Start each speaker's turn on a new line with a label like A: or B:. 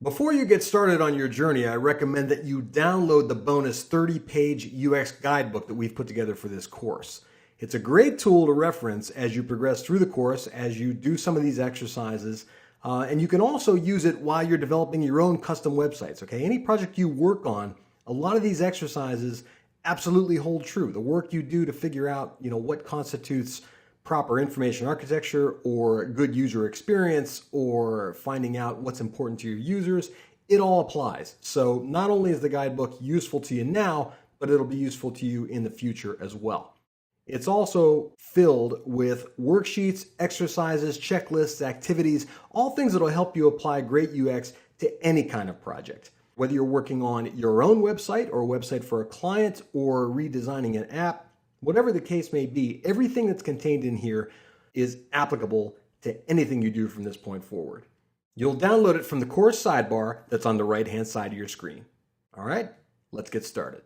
A: Before you get started on your journey, I recommend that you download the bonus 30-page UX guidebook that we've put together for this course. It's a great tool to reference as you progress through the course, as you do some of these exercises, and you can also use it while you're developing your own custom websites, okay? Any project you work on, a lot of these exercises absolutely hold true. The work you do to figure out, what constitutes proper information architecture or good user experience or finding out what's important to your users, it all applies. So not only is the guidebook useful to you now, but it'll be useful to you in the future as well. It's also filled with worksheets, exercises, checklists, activities, all things that'll help you apply great UX to any kind of project. Whether you're working on your own website or a website for a client or redesigning an app, whatever the case may be, everything that's contained in here is applicable to anything you do from this point forward. You'll download it from the course sidebar that's on the right-hand side of your screen. All right, let's get started.